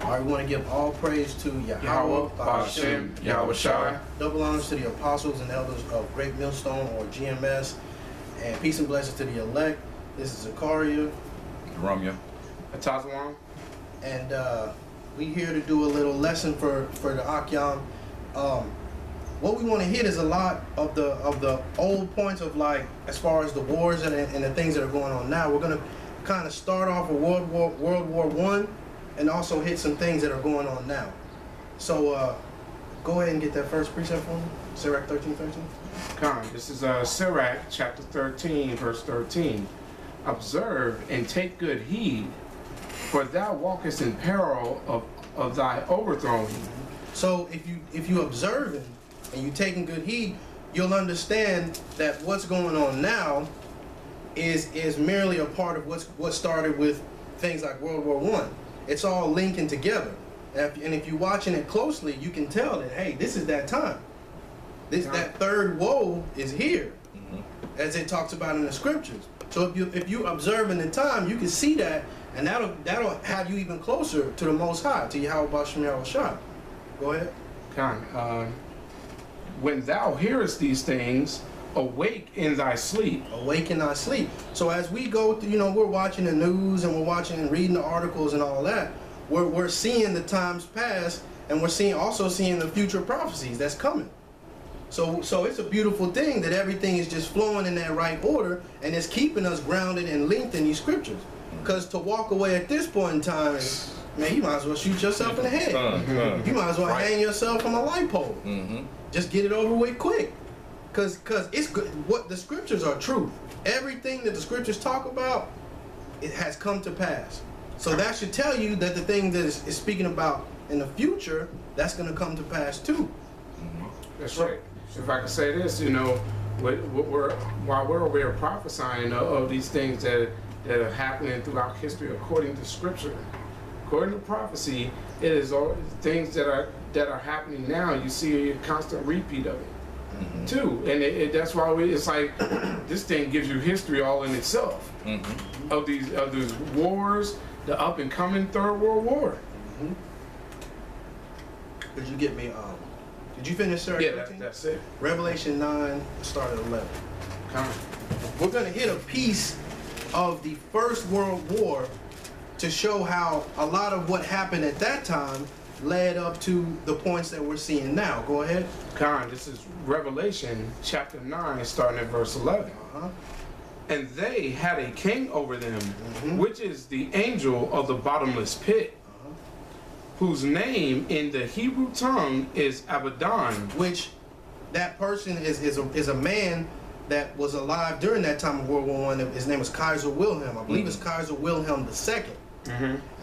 All right, we want to give all praise to Yahweh, Hashem, Yahweh Shai. Double honors to the apostles and elders of Great Millstone, or GMS, and peace and blessings to the elect. This is Zakaria. Ramya. Atazwan. And we here to do a little lesson for the Akyam. What we want to hit is a lot of the old points of, like, as far as the wars and the things that are going on now. We're going to kind of start off with World War I and also hit some things that are going on now. So go ahead and get that first precept for me. Sirach 13:13. Come, this is Sirach chapter 13, verse 13. Observe and take good heed, for thou walkest in peril of thy overthrowing. So if you observing and you taking good heed, you'll understand that what's going on now is merely a part of what started with things like World War I. It's all linking together, and if you're watching it closely, you can tell that, hey, this is that time. That third woe is here, as it talks about in the scriptures. So if you observing the time, you can see that, and that'll have you even closer to the Most High, to Yahweh Bashem Yahweh Shai. Go ahead. When thou hearest these things, awake in thy sleep. Awake in thy sleep. So as we go through, we're watching the news and we're watching and reading the articles and all that, we're seeing the times past, and we're also seeing the future prophecies that's coming. So it's a beautiful thing that everything is just flowing in that right order, and it's keeping us grounded and linked in these scriptures. Because to walk away at this point in time, man, you might as well shoot yourself in the head. You might as well hang yourself from a light pole. Just get it over with quick. Because it's good. What the scriptures are truth. Everything that the scriptures talk about, it has come to pass. So that should tell you that the thing that is speaking about in the future, that's going to come to pass too. That's right. If I could say this, while we're over here prophesying of these things that are happening throughout history according to scripture, according to prophecy, it is all things that are happening now. You see a constant repeat of it. Too, and that's why it's like this thing gives you history all in itself of these wars, the up and coming Third World War. Did you get me? Did you finish, sir? Yeah, that's it. Revelation 9, start at 11. We're going to hit a piece of the First World War to show how a lot of what happened at that time led up to the points that we're seeing now. Go ahead. This is Revelation chapter 9, starting at verse 11. And they had a king over them, which is the angel of the bottomless pit, whose name in the Hebrew tongue is Abaddon. Which that person is a man that was alive during that time of World War I. His name is Kaiser Wilhelm. I believe it's Kaiser Wilhelm II.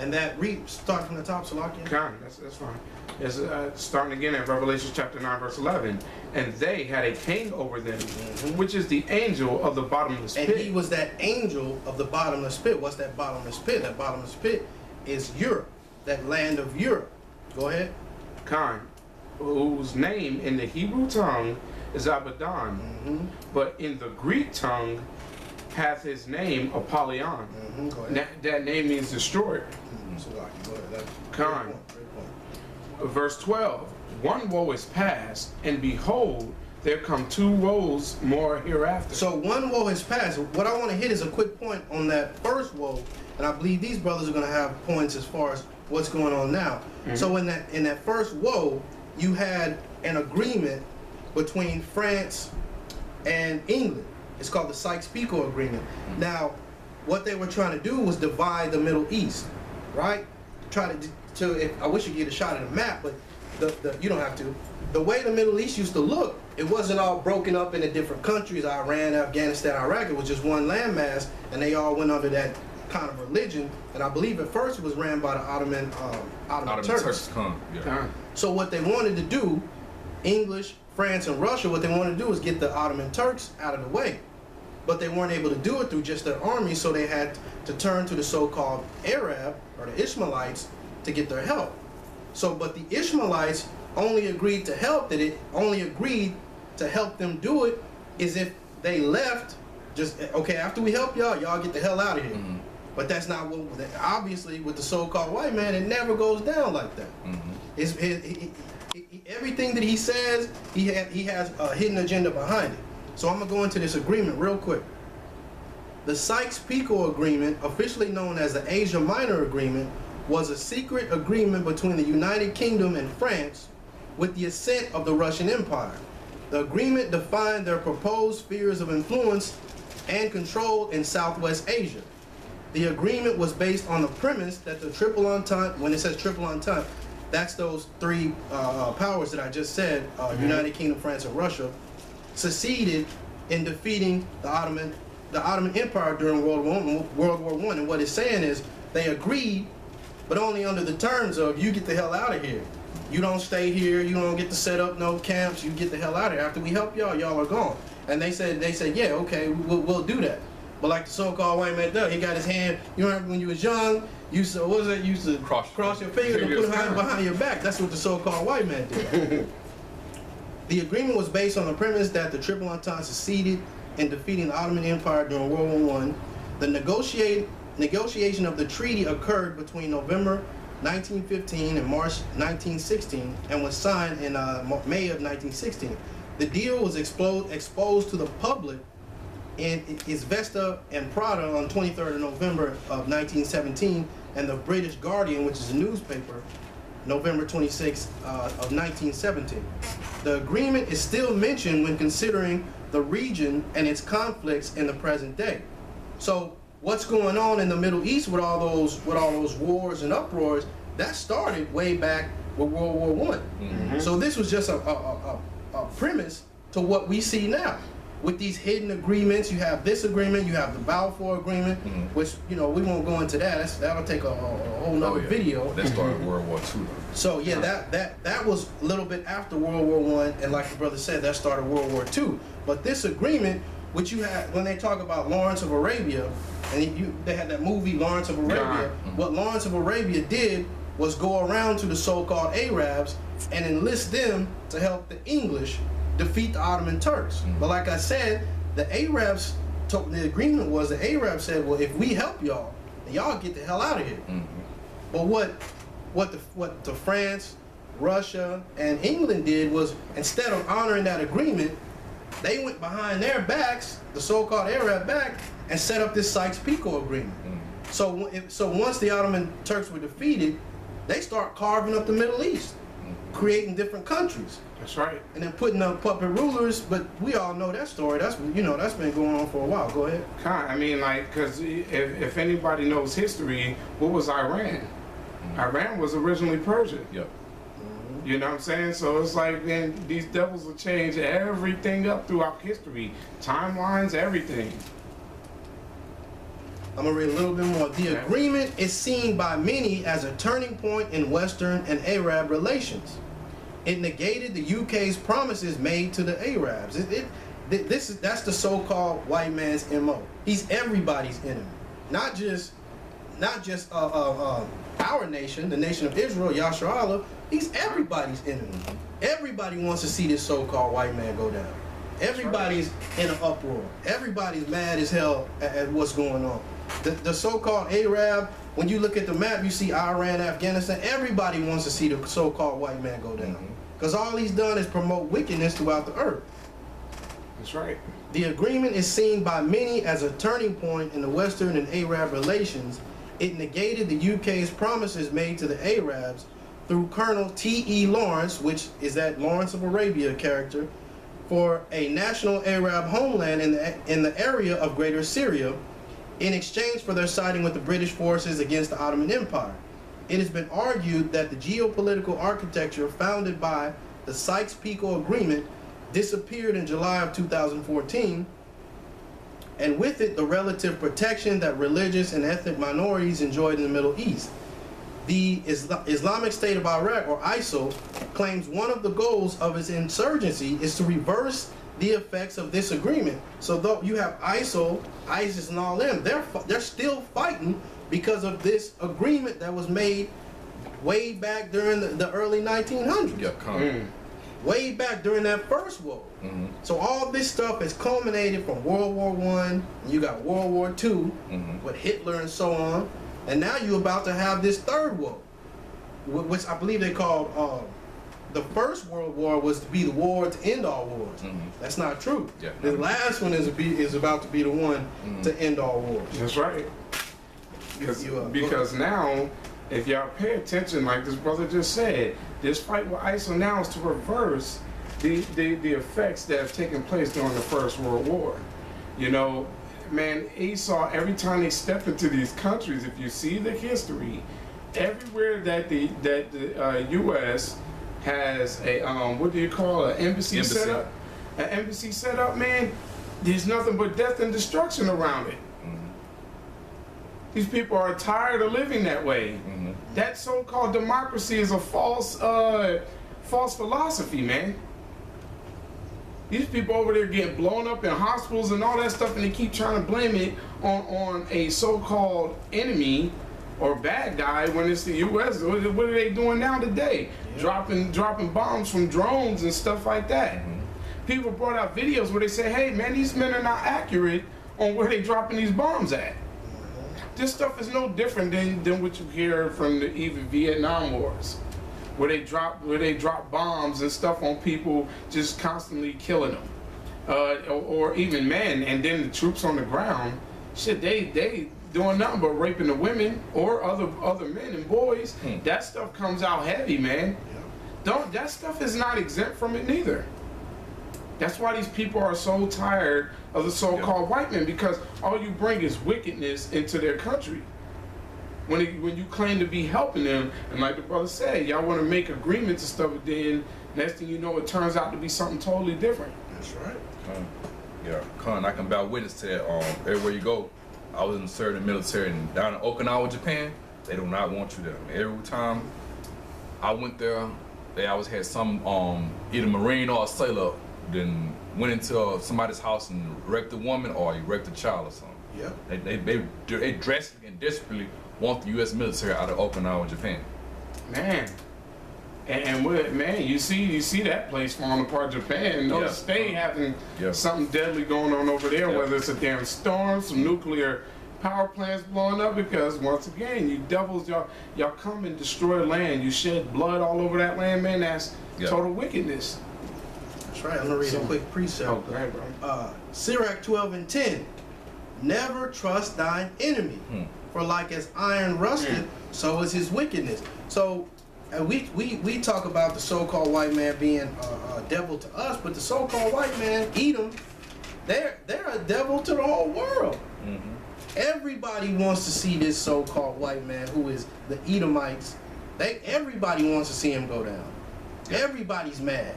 And that start from the top, Salakia. That's fine. It's starting again at Revelation chapter 9, verse 11. And they had a king over them, which is the angel of the bottomless pit. And he was that angel of the bottomless pit. What's that bottomless pit? That bottomless pit is Europe, that land of Europe. Go ahead. Whose name in the Hebrew tongue is Abaddon, but in the Greek tongue hath his name Apollyon. That name means destroyer. Verse 12. One woe is past, and behold, there come two woes more hereafter. So one woe is past. What I want to hit is a quick point on that first woe, and I believe these brothers are going to have points as far as what's going on now. So in that first woe, you had an agreement between France and England. It's called the Sykes-Picot agreement. Now, what they were trying to do was divide the Middle East, right? I wish you could get a shot at the map, but you don't have to. The way the Middle East used to look, it wasn't all broken up into different countries, Iran, Afghanistan, Iraq. It was just one landmass, and they all went under that kind of religion. And I believe at first it was ran by the Ottoman Turks. So what they wanted to do, English, France, and Russia, what they wanted to do was get the Ottoman Turks out of the way. But they weren't able to do it through just their army, so they had to turn to the so-called Arab, or the Ishmaelites, to get their help. But the Ishmaelites only agreed to help them do it is if they left, just, okay, after we help y'all get the hell out of here. But that's not what, obviously with the so-called white man, it never goes down like that. Everything that he says, he has a hidden agenda behind it. So I'm gonna go into this agreement real quick. The Sykes-Picot Agreement, officially known as the Asia Minor Agreement, was a secret agreement between the United Kingdom and France with the assent of the Russian Empire. The agreement defined their proposed spheres of influence and control in Southwest Asia. The agreement was based on the premise that the Triple Entente, when it says Triple Entente, that's those three powers that I just said, United Kingdom, France, and Russia, succeeded in defeating the Ottoman Empire during World War I. And what it's saying is they agreed, but only under the terms of you get the hell out of here. You don't stay here. You don't get to set up no camps. You get the hell out of here. After we help y'all, y'all are gone. And they said, yeah, okay, we'll do that. But like the so-called white man does, he got his hand. You remember when you was young, you used to cross your fingers and put it behind your back. That's what the so-called white man did. The agreement was based on the premise that the Triple Entente succeeded in defeating the Ottoman Empire during World War I. The negotiation of the treaty occurred between November 1915 and March 1916 and was signed in May of 1916. The deal was exposed to the public in Izvesta and Pravda on 23rd of November of 1917, and the British Guardian, which is a newspaper, November 26th of 1917. The agreement is still mentioned when considering the region and its conflicts in the present day. So what's going on in the Middle East with all those wars and uproars, that started way back with World War I. So this was just a premise to what we see now. With these hidden agreements, you have this agreement, you have the Balfour Agreement, which, you know, we won't go into that. That'll take a whole nother video. That started World War II. So yeah, that was a little bit after World War I, and like the brother said, that started World War II. But this agreement, which you had when they talk about Lawrence of Arabia, and they had that movie Lawrence of Arabia. What Lawrence of Arabia did was go around to the so-called Arabs and enlist them to help the English defeat the Ottoman Turks. But like I said, the Arabs, the agreement was the Arabs said, well, if we help y'all, y'all get the hell out of here. But what the France, Russia, and England did was, instead of honoring that agreement, they went behind their backs, the so-called Arab back, and set up this Sykes-Picot Agreement. So once the Ottoman Turks were defeated, they start carving up the Middle East, creating different countries. That's right. And then putting up puppet rulers, but we all know that story. That's been going on for a while. Go ahead. I mean, like, because if anybody knows history, what was Iran? Iran was originally Persian. Yep. You know what I'm saying? So it's like, man, these devils will change everything up throughout history, timelines, everything. I'm gonna read a little bit more. The agreement is seen by many as a turning point in Western and Arab relations. It negated the UK's promises made to the Arabs. That's the so-called white man's MO. He's everybody's enemy, not just our nation, the nation of Israel, Yashar Allah. He's everybody's enemy. Everybody wants to see this so-called white man go down. Everybody's in an uproar. Everybody's mad as hell at what's going on. The so-called Arab, when you look at the map, you see Iran, Afghanistan. Everybody wants to see the so-called white man go down. Because all he's done is promote wickedness throughout the earth. That's right. The agreement is seen by many as a turning point in the Western and Arab relations. It negated the UK's promises made to the Arabs through Colonel T.E. Lawrence, which is that Lawrence of Arabia character, for a national Arab homeland in the area of Greater Syria, in exchange for their siding with the British forces against the Ottoman Empire. It has been argued that the geopolitical architecture founded by the Sykes-Picot Agreement disappeared in July of 2014, and with it the relative protection that religious and ethnic minorities enjoyed in the Middle East. The Islamic State of Iraq, or ISIL, claims one of the goals of its insurgency is to reverse the effects of this agreement. So though you have ISIL, ISIS, and all them, they're still fighting because of this agreement that was made way back during the early 1900s. Yep, way back during that first war. So all this stuff has culminated from World War I, you got World War II with Hitler and so on, and now you're about to have this third war, which I believe they called the First World War was to be the war to end all wars. That's not true. Yeah. The last one is about to be the one to end all wars. That's right. Because now, if y'all pay attention, like this brother just said, this fight with ISIL now is to reverse the effects that have taken place during the First World War. You know, man, Esau, every time they step into these countries, if you see the history, everywhere that the U.S. has a what do you call it, an embassy set up? An embassy set up, man, there's nothing but death and destruction around it. These people are tired of living that way. That so-called democracy is a false philosophy, man. These people over there getting blown up in hospitals and all that stuff, and they keep trying to blame it on a so-called enemy or bad guy when it's the U.S. What are they doing now today? Dropping bombs from drones and stuff like that. People brought out videos where they say, hey man, these men are not accurate on where they dropping these bombs at. This stuff is no different than what you hear from the even Vietnam Wars, where they drop bombs and stuff on people, just constantly killing them, or even men, and then the troops on the ground, shit, they doing nothing but raping the women or other men and boys. That stuff comes out heavy, man. That stuff is not exempt from it neither. That's why these people are so tired of the so-called white men, because all you bring is wickedness into their country. When you claim to be helping them, and like the brother said, y'all want to make agreements and stuff, but then next thing you know, it turns out to be something totally different. That's right. Con, I can bear witness to that. Everywhere you go, I was in the military, and down in Okinawa, Japan, they do not want you there. Every time I went there, they always had some either Marine or a sailor then went into somebody's house and wrecked a woman or he wrecked a child or something. Yeah. They drastically and desperately want the U.S. military out of Okinawa, Japan. Man, and man, you see that place falling apart. Japan, notice they having something deadly going on over there. Whether it's a damn storm, some nuclear power plants blowing up, because once again, you devils, y'all come and destroy land. You shed blood all over that land, man. That's total wickedness. That's right. I'm gonna read a quick precept. Oh, go ahead, bro. Sirach 12:10. Never trust thine enemy, for like as iron rusted, so is his wickedness. So we talk about the so-called white man being a devil to us, but the so-called white man, Edom, they're a devil to the whole world. Everybody wants to see this so-called white man, who is the Edomites. Everybody wants to see him go down. Everybody's mad.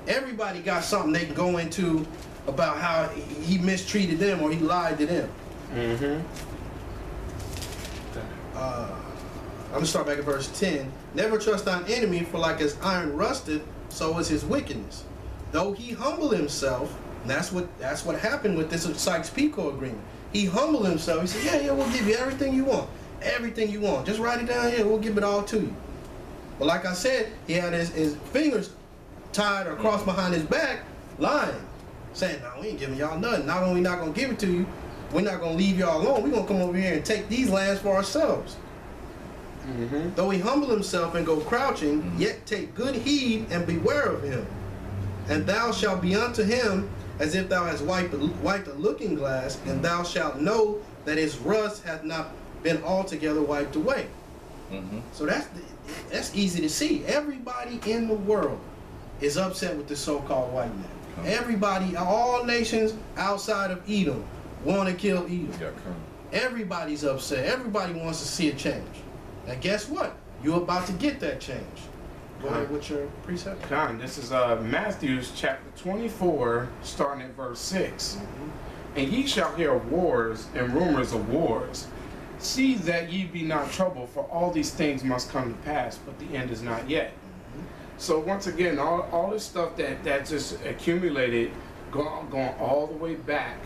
Everybody got something they can go into about how he mistreated them or he lied to them. I'm gonna start back at verse 10. Never trust thine enemy, for like as iron rusted, so is his wickedness. Though he humble himself, and that's what happened with this Sykes-Picot agreement. He humbled himself. He said, yeah, we'll give you everything you want. Everything you want. Just write it down here, we'll give it all to you. But like I said, he had his fingers tied or crossed behind his back, lying, saying, no, we ain't giving y'all nothing. Not only not gonna give it to you, we're not gonna leave y'all alone. We're gonna come over here and take these lands for ourselves. Though he humble himself and go crouching, yet take good heed and beware of him. And thou shalt be unto him as if thou hast wiped a looking glass, and thou shalt know that his rust hath not been altogether wiped away. So that's easy to see. Everybody in the world is upset with the so-called white man. Everybody, all nations outside of Edom want to kill Edom. Everybody's upset. Everybody wants to see a change. And guess what? You're about to get that change. Go ahead with your precept. This is Matthew chapter 24, starting at verse 6. And ye shall hear of wars and rumors of wars. See that ye be not troubled, for all these things must come to pass, but the end is not yet. So once again, all this stuff that just accumulated, going all the way back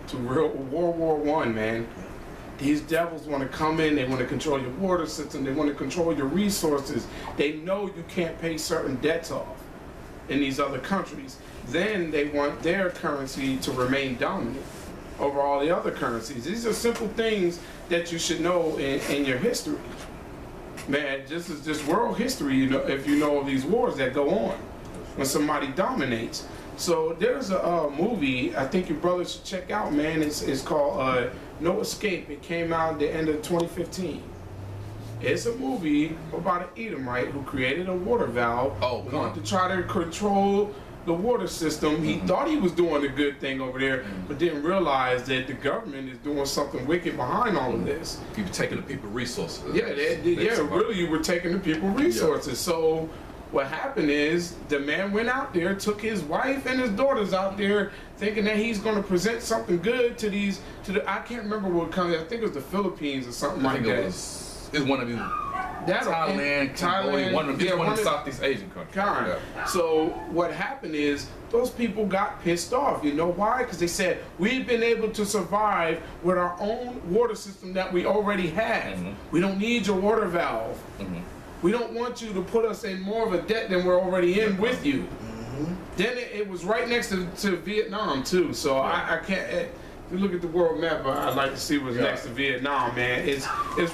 to World War I, man. These devils want to come in, they want to control your water system, they want to control your resources. They know you can't pay certain debts off. in these other countries. Then they want their currency to remain dominant over all the other currencies. These are simple things that you should know in your history. Man, this is just world history, you know, if you know these wars that go on when somebody dominates. So there's a movie I think your brother should check out, man. It's called No Escape. It came out at the end of 2015. It's a movie about an Edomite who created a water valve. Oh, wanted to try to control the water system. He thought he was doing a good thing over there, but didn't realize that the government is doing something wicked behind all of this. People taking the people resources. Really, you were taking the people resources. So what happened is the man went out there, took his wife and his daughters out there, thinking that he's going to present something good to I can't remember what country. I think it was the Philippines or something like that. It's one of these. Thailand, Cambodia, one of the Southeast Asian countries. Yeah. So what happened is those people got pissed off. You know why? Because they said, we've been able to survive with our own water system that we already have. We don't need your water valve. We don't want you to put us in more of a debt than we're already in with you. Then it was right next to Vietnam too. So I can't. If you look at the world map, I'd like to see what's next to Vietnam, man. It's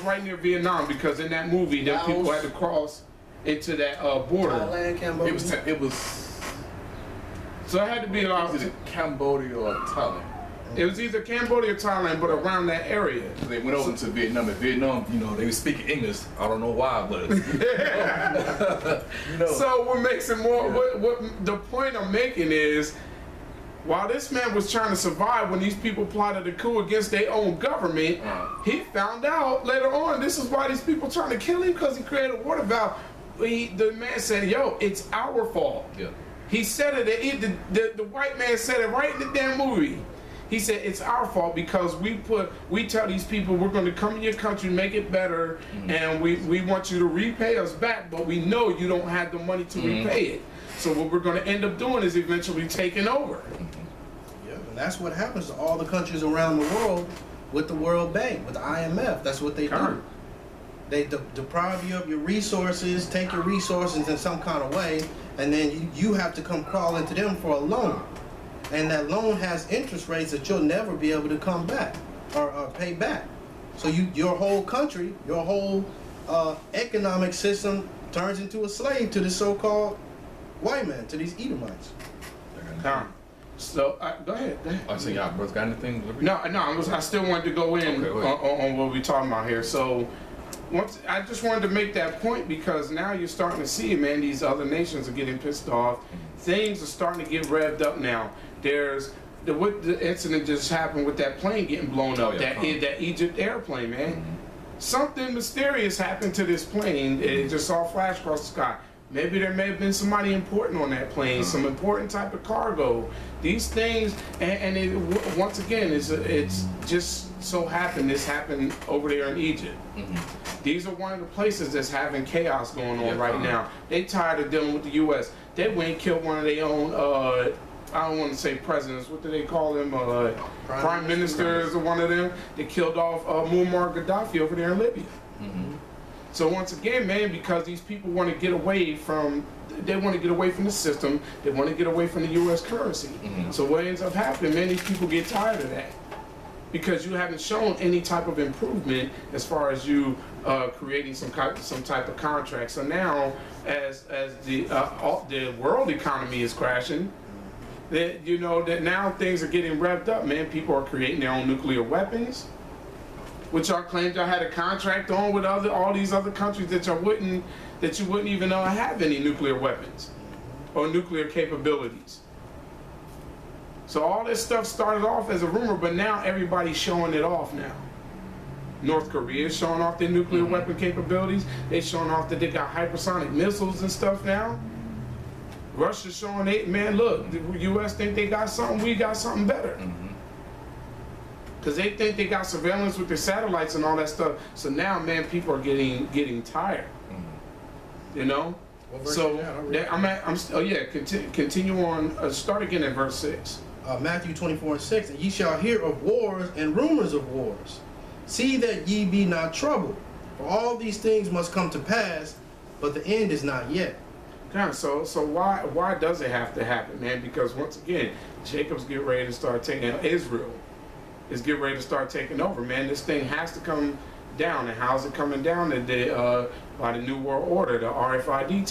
right near Vietnam because in that movie, them people had to cross into that border. Thailand, Cambodia. It was. So it had to be Either Cambodia or Thailand. It was either Cambodia or Thailand, but around that area. They went over to Vietnam. In Vietnam, you know, they were speaking English. I don't know why, but you know. So what makes it more? What the point I'm making is, while this man was trying to survive when these people plotted a coup against their own government, he found out later on this is why these people trying to kill him, because he created a water valve. The man said, "Yo, it's our fault." Yeah. He said it. The white man said it right in the damn movie. He said it's our fault because we tell these people we're going to come in your country, make it better, and we want you to repay us back, but we know you don't have the money to repay it. So what we're going to end up doing is eventually taking over. Yeah, and that's what happens to all the countries around the world with the World Bank, with the IMF. That's what they do. They deprive you of your resources, take your resources in some kind of way, and then you have to come crawl into them for a loan. And that loan has interest rates that you'll never be able to come back or pay back. So your whole country, your whole economic system turns into a slave to this so-called white man, to these Edomites. So go ahead. I see y'all brothers got anything? No. I still wanted to go in on what we're talking about here. So I just wanted to make that point because now you're starting to see, man, these other nations are getting pissed off. Things are starting to get revved up now. There's the incident just happened with that plane getting blown up, that Egypt airplane, man. Something mysterious happened to this plane. It just saw a flash across the sky. Maybe there may have been somebody important on that plane, some important type of cargo. These things, and once again, it's just so happened. This happened over there in Egypt. These are one of the places that's having chaos going on right now. They tired of dealing with the U.S. They went and killed one of their own. I don't want to say presidents. What do they call them? Prime ministers or one of them. They killed off Muammar Gaddafi over there in Libya. So once again, man, because these people want to get away from, the system. They want to get away from the U.S. currency. So what ends up happening, man, these people get tired of that because you haven't shown any type of improvement as far as you creating some type of contract. So now, as the world economy is crashing, that that now things are getting revved up, man. People are creating their own nuclear weapons, which y'all claimed y'all had a contract on with all these other countries that you wouldn't even know have any nuclear weapons or nuclear capabilities. So all this stuff started off as a rumor, but now everybody's showing it off now. North Korea is showing off their nuclear weapon capabilities. They're showing off that they got hypersonic missiles and stuff now. Russia's showing man, look, the U.S. think they got something, we got something better. Because they think they got surveillance with their satellites and all that stuff. So now, man, people are getting tired. So continue on. Start again at verse 6. Matthew 24:6. And ye shall hear of wars and rumors of wars. See that ye be not troubled. For all these things must come to pass, but the end is not yet. Yeah, so why does it have to happen, man? Because once again, Jacob's getting ready to start taking Israel is getting ready to start taking over, man. This thing has to come down, and how's it coming down today? By the New World Order, the RFID